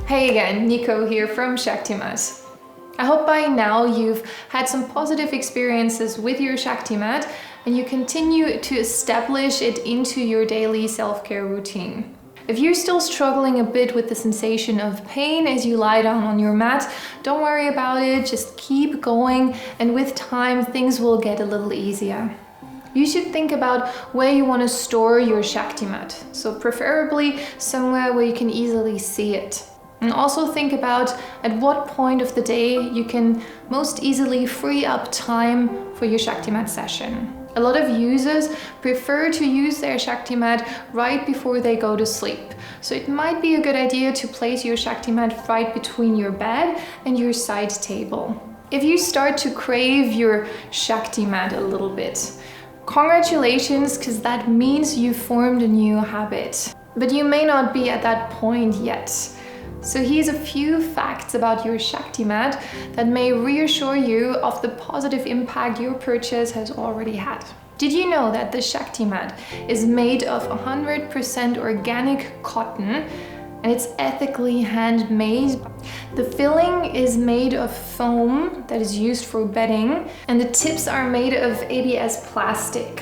Hey again, Nico here from ShaktiMat. I hope by now you've had some positive experiences with your ShaktiMat and you continue to establish it into your daily self-care routine. If you're still struggling a bit with the sensation of pain as you lie down on your mat, don't worry about it, just keep going, and with time things will get a little easier. You should think about where you want to store your ShaktiMat, so preferably somewhere where you can easily see it. And also think about at what point of the day you can most easily free up time for your ShaktiMat session. A lot of users prefer to use their ShaktiMat right before they go to sleep. So it might be a good idea to place your ShaktiMat right between your bed and your side table. If you start to crave your ShaktiMat a little bit, congratulations, because that means you've formed a new habit. But you may not be at that point yet. So here's a few facts about your ShaktiMat that may reassure you of the positive impact your purchase has already had. Did you know that the ShaktiMat is made of 100% organic cotton and it's ethically handmade? The filling is made of foam that is used for bedding, and the tips are made of ABS plastic,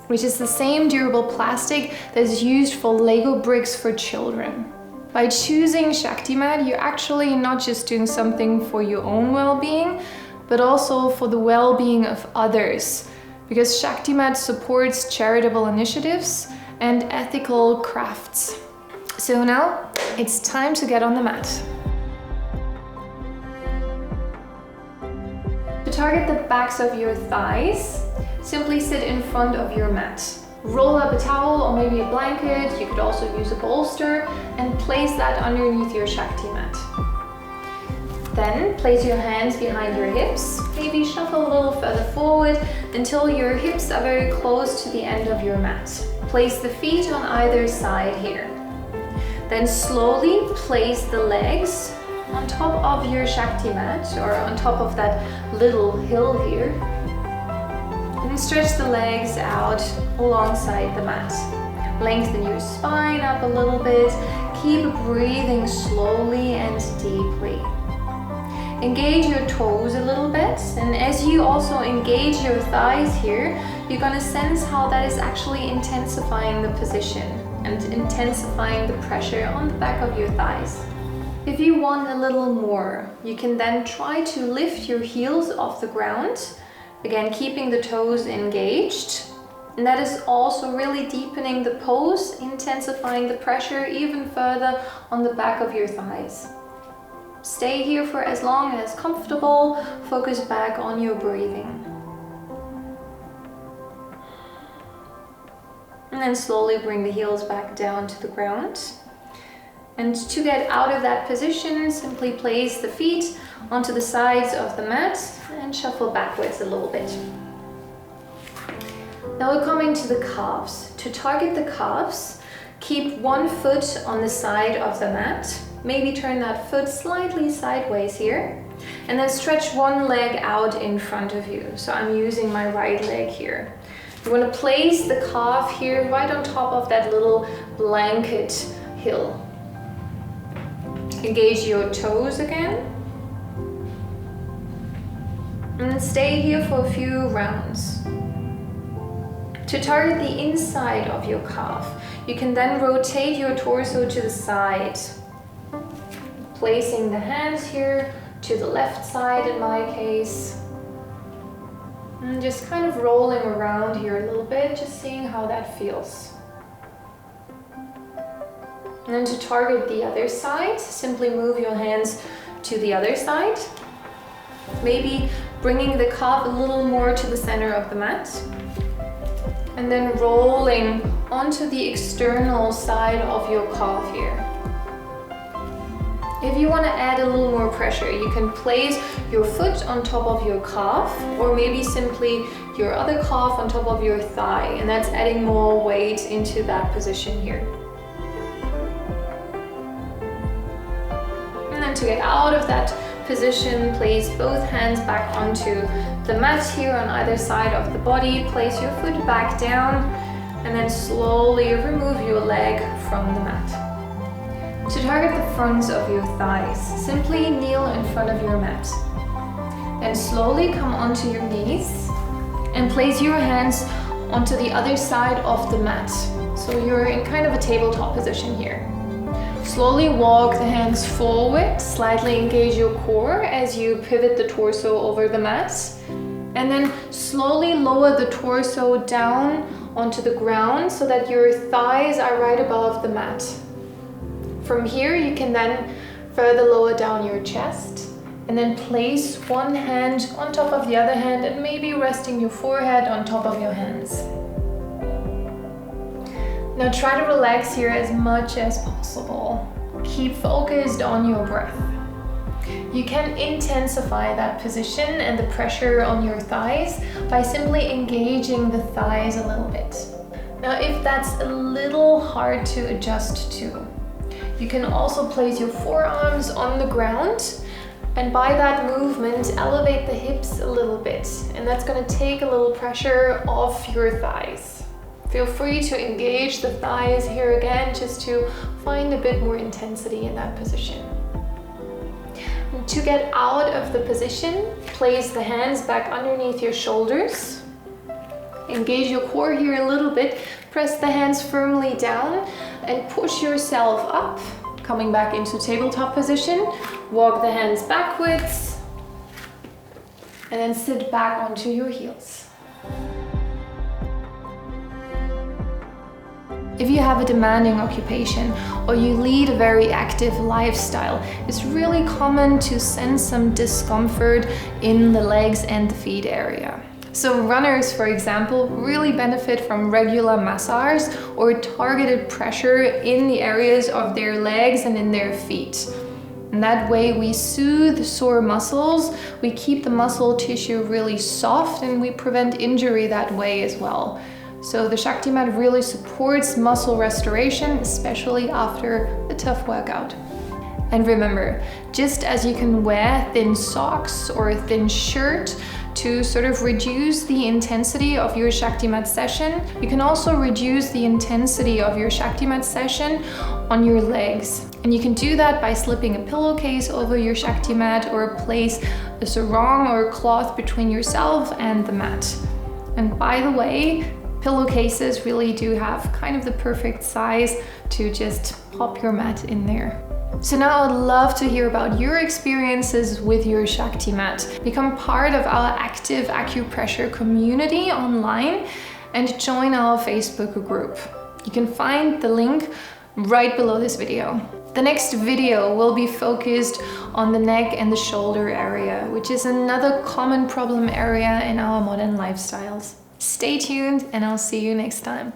which is the same durable plastic that is used for Lego bricks for children. By choosing ShaktiMat, you're actually not just doing something for your own well-being, but also for the well-being of others, because ShaktiMat supports charitable initiatives and ethical crafts. So now, it's time to get on the mat. To target the backs of your thighs, simply sit in front of your mat. Roll up a towel or maybe a blanket, you could also use a bolster, and place that underneath your ShaktiMat. Then place your hands behind your hips, maybe shuffle a little further forward until your hips are very close to the end of your mat. Place the feet on either side here. Then slowly place the legs on top of your ShaktiMat, or on top of that little hill here. And stretch the legs out alongside the mat. Lengthen your spine up a little bit. Keep breathing slowly and deeply. Engage your toes a little bit, and as you also engage your thighs here, you're going to sense how that is actually intensifying the position and intensifying the pressure on the back of your thighs. If you want a little more, you can then try to lift your heels off the ground. Again, keeping the toes engaged. And that is also really deepening the pose, intensifying the pressure even further on the back of your thighs. Stay here for as long as comfortable. Focus back on your breathing. And then slowly bring the heels back down to the ground. And to get out of that position, simply place the feet onto the sides of the mat and shuffle backwards a little bit. Now we're coming to the calves. To target the calves, keep one foot on the side of the mat. Maybe turn that foot slightly sideways here. And then stretch one leg out in front of you. So I'm using my right leg here. You want to place the calf here right on top of that little blanket hill. Engage your toes again. And stay here for a few rounds. To target the inside of your calf, you can then rotate your torso to the side. Placing the hands here to the left side in my case. And just kind of rolling around here a little bit, just seeing how that feels. And then to target the other side, simply move your hands to the other side. Maybe bringing the calf a little more to the center of the mat. And then rolling onto the external side of your calf here. If you want to add a little more pressure, you can place your foot on top of your calf, or maybe simply your other calf on top of your thigh, and that's adding more weight into that position here. And then to get out of that position, place both hands back onto the mat here on either side of the body. Place your foot back down and then slowly remove your leg from the mat. To target the fronts of your thighs, simply kneel in front of your mat. Then slowly come onto your knees and place your hands onto the other side of the mat. So you're in kind of a tabletop position here. Slowly walk the hands forward, slightly engage your core as you pivot the torso over the mat. And then slowly lower the torso down onto the ground so that your thighs are right above the mat. From here, you can then further lower down your chest and then place one hand on top of the other hand and maybe resting your forehead on top of your hands. Now try to relax here as much as possible. Keep focused on your breath. You can intensify that position and the pressure on your thighs by simply engaging the thighs a little bit. Now, if that's a little hard to adjust to, you can also place your forearms on the ground and by that movement elevate the hips a little bit, and that's going to take a little pressure off your thighs. Feel free to engage the thighs here again just to find a bit more intensity in that position. To get out of the position, place the hands back underneath your shoulders. Engage your core here a little bit. Press the hands firmly down and push yourself up. Coming back into tabletop position. Walk the hands backwards and then sit back onto your heels. If you have a demanding occupation or you lead a very active lifestyle, it's really common to sense some discomfort in the legs and the feet area. So runners, for example, really benefit from regular massage or targeted pressure in the areas of their legs and in their feet. And that way we soothe sore muscles, we keep the muscle tissue really soft, and we prevent injury that way as well. So the ShaktiMat really supports muscle restoration, especially after a tough workout. And remember, just as you can wear thin socks or a thin shirt to sort of reduce the intensity of your ShaktiMat session, you can also reduce the intensity of your ShaktiMat session on your legs. And you can do that by slipping a pillowcase over your ShaktiMat or place a sarong or a cloth between yourself and the mat. And by the way, pillowcases really do have kind of the perfect size to just pop your mat in there. So now I'd love to hear about your experiences with your ShaktiMat. Become part of our active acupressure community online and join our Facebook group. You can find the link right below this video. The next video will be focused on the neck and the shoulder area, which is another common problem area in our modern lifestyles. Stay tuned and I'll see you next time.